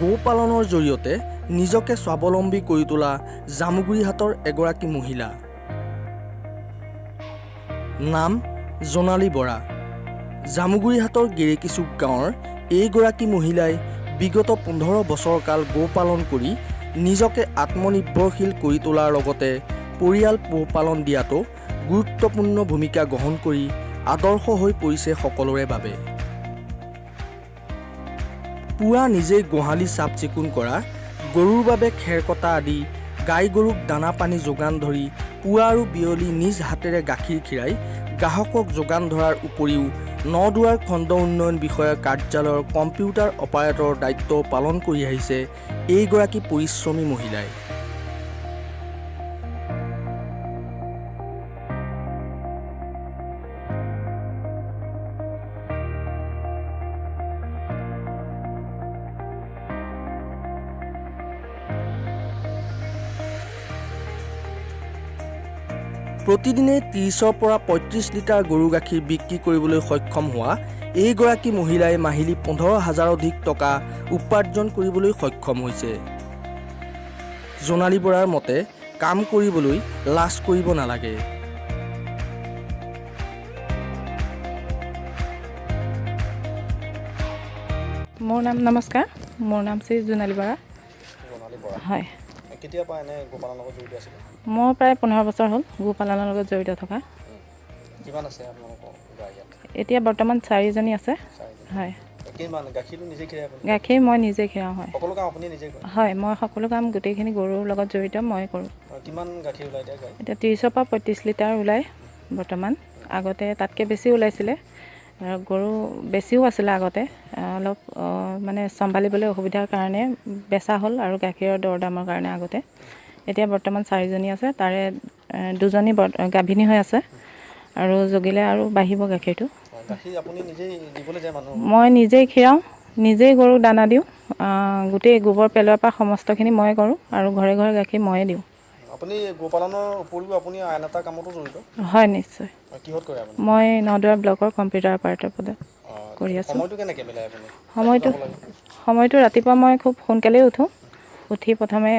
গোপালনৰ জৰিয়তে নিজকে স্বাৱলম্বী কৰি তোলা জামুগুৰিহাটৰ এগৰাকী মহিলা। নাম জোনালী বৰা। জামুগুৰিহাটৰ গেৰেকিচুক গাঁৱৰ এইগৰাকী মহিলাই বিগত 15 বছৰ কাল গোপালন কৰি নিজকে আত্মনিৰ্ভৰশীল কৰি তোলাৰ লগতে পৰিয়াল পোহপালন দিয়াটো গুৰুত্বপূৰ্ণ ভূমিকা গ্ৰহণ কৰি আদৰ্শ হৈ পৰিছে সকলোৰে বাবে। পুৱা নিজেই গোহালি চাফ চিকুণ কৰা, গৰুৰ বাবে খেৰ কটা আদি, গাই গৰুক দানা পানী যোগান ধৰি পুৱা আৰু বিয়লি নিজ হাতেৰে গাখীৰ খীৰাই গ্ৰাহকক যোগান ধৰাৰ উপৰিও নদুৱাৰ খণ্ড উন্নয়ন বিষয়াৰ কাৰ্যালয়ৰ কম্পিউটাৰ অপাৰেটৰৰ দায়িত্ব পালন কৰি আহিছে এইগৰাকী পৰিশ্ৰমী মহিলাই। প্ৰতিদিনে 30ৰ পৰা 35 লিটাৰ গৰু গাখীৰ বিক্ৰী কৰিবলৈ সক্ষম হোৱা এইগৰাকী মহিলাই মাহিলী 15,000 অধিক টকা উপাৰ্জন কৰিবলৈ সক্ষম হৈছে। জোনালী বৰাৰ মতে কাম কৰিবলৈ লাজ কৰিব নালাগে। মোৰ নাম নমস্কাৰ, মোৰ নাম শ্ৰী জোনালী বৰা। হয়, মোৰ প্ৰায় 15 বছৰ হ'ল গোপালনৰ লগত জড়িত থকা। এতিয়া বৰ্তমান 4জনী আছে। হয়, গাখীৰ মই নিজে খীৰাওঁ। হয়, হয়, মই সকলো কাম গোটেইখিনি গৰুৰ লগত জড়িত মই কৰোঁ। এতিয়া 30ৰ পৰা 35 লিটাৰ ওলায় বৰ্তমান। আগতে তাতকৈ বেছি ওলাইছিলে। গৰু বেছিও আছিলে আগতে, অলপ মানে চম্ভালিবলৈ অসুবিধাৰ কাৰণে বেচা হ'ল আৰু গাখীৰৰ দৰ দামৰ কাৰণে আগতে। এতিয়া বৰ্তমান 4জনী আছে, তাৰে 2জনী গাভিনী হৈ আছে আৰু জগিলে আৰু বাঢ়িব গাখীৰটো। মই নিজেই খীৰাওঁ, নিজেই গৰুক দানা দিওঁ। গোটেই গোবৰ পেলোৱাৰ পৰা সমস্তখিনি ময়ে কৰোঁ আৰু ঘৰে ঘৰে গাখীৰ ময়ে দিওঁ। আপুনি গোপালনৰ উপৰিও আপুনি আন এটা কামতো জড়িত? হয়, নিশ্চয়। কিহত কৰে আপুনি? মই নদুৱাৰ ব্লকৰ কম্পিউটাৰ অপাৰেটৰ পদত কৰি আছোঁ। সময়টো কেনেকৈ মিলাই আপুনি? সময়টো ৰাতিপুৱা মই খুব সোনকালেই উঠোঁ। উঠি প্ৰথমে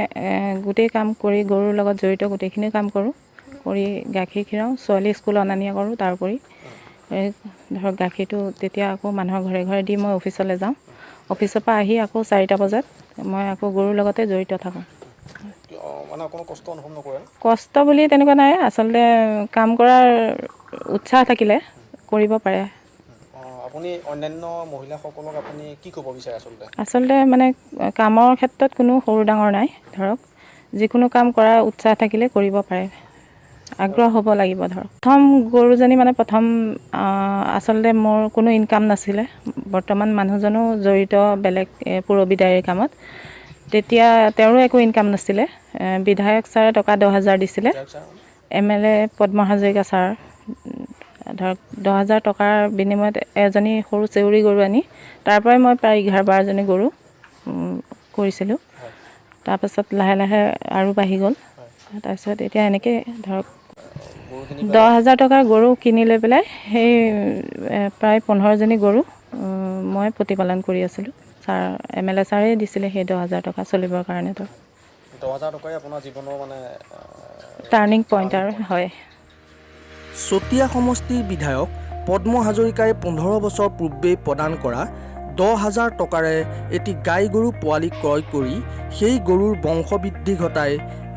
গোটেই কাম কৰি গৰুৰ লগত জড়িত গোটেইখিনি কাম কৰোঁ। কৰি গাখীৰ খীৰাওঁ, ছোৱালী স্কুল অনা নিয়া কৰোঁ। তাৰোপৰি ধৰক গাখীৰটো তেতিয়া আকৌ মানুহৰ ঘৰে ঘৰে দি মই অফিচলৈ যাওঁ। অফিচৰ পৰা আহি আকৌ 4টা বজাত মই আকৌ গৰুৰ লগতে জড়িত থাকোঁ। কষ্ট বুলি তেনেকুৱা নাই, আচলতে কাম কৰাৰ উৎসাহ থাকিলে কৰিব পাৰে। আপুনি অন্যান্য মহিলাসকলক আপুনি কি ক'ব বিচাৰে আচলতে মানে কামৰ ক্ষেত্ৰত কোনো সৰু ডাঙৰ নাই। ধৰক যিকোনো কাম কৰাৰ উৎসাহ থাকিলে কৰিব পাৰে, আগ্ৰহ হ'ব লাগিব। ধৰক প্ৰথম গৰুজনী মানে আচলতে মোৰ কোনো ইনকাম নাছিলে। বৰ্তমান মানুহজনো জড়িত বেলেগ পুৰবিদায়ীৰ কামত। তেতিয়া তেওঁৰো একো ইনকাম নাছিলে। বিধায়ক ছাৰে টকা 10,000 দিছিলে। MLA পদ্ম হাজৰিকা ছাৰ ধৰক 10,000 টকাৰ বিনিময়ত এজনী সৰু চেউৰী গৰু আনি তাৰ পৰাই মই প্ৰায় 11-12জনী গৰু কৰিছিলোঁ। তাৰপাছত লাহে লাহে আৰু বাঢ়ি গ'ল। তাৰপিছত এতিয়া এনেকৈ ধৰক 10,000 টকাৰ গৰু কিনি লৈ পেলাই সেই প্ৰায় 15জনী গৰু মই প্ৰতিপালন কৰি আছিলোঁ। ছাৰ MLA ছাৰেই দিছিলে সেই 10,000 টকা চলিবৰ কাৰণে। 10,000 টকাই আপোনাৰ জীৱনৰ মানে টাৰ্ণিং পইণ্ট আৰু। হয়, চতিয়া সমষ্টিৰ বিধায়ক পদ্ম হাজৰিকাই 15 বছৰ পূৰ্বেই প্ৰদান কৰা 10,000 টকাৰে এটি গাই গৰু পোৱালি ক্ৰয় কৰি সেই গৰুৰ বংশবৃদ্ধি ঘটাই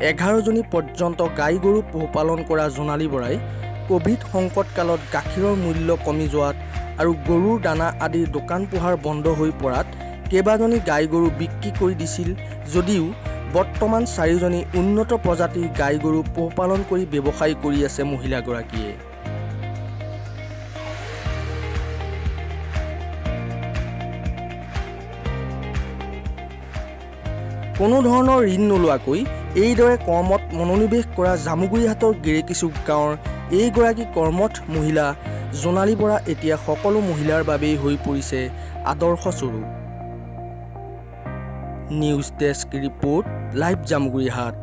11জনী পৰ্যন্ত গাই গৰু পোহপালন কৰা জোনালী বৰাই ক'ভিড সংকটকালত গাখীৰৰ মূল্য কমি যোৱাত আৰু গৰুৰ দানা আদিৰ দোকান পোহাৰ বন্ধ হৈ পৰাত কেইবাজনী গাই গৰু বিক্ৰী কৰি দিছিল যদিও বৰ্তমান 4জনী উন্নত প্ৰজাতিৰ গাই গৰু পোহপালন কৰি ব্যৱসায় কৰি আছে মহিলাগৰাকীয়ে। কোনো ধৰণৰ ঋণ নোলোৱাকৈ এইদৰে কৰ্মত মনোনিৱেশ কৰা জামুগুৰিহাটৰ গেৰেকিচুক গাঁৱৰ এইগৰাকী কৰ্মঠ মহিলা জোনালী বৰা এতিয়া সকলো মহিলাৰ বাবেই হৈ পৰিছে আদৰ্শস্বৰূপ। News desk report, live Jamugurihat.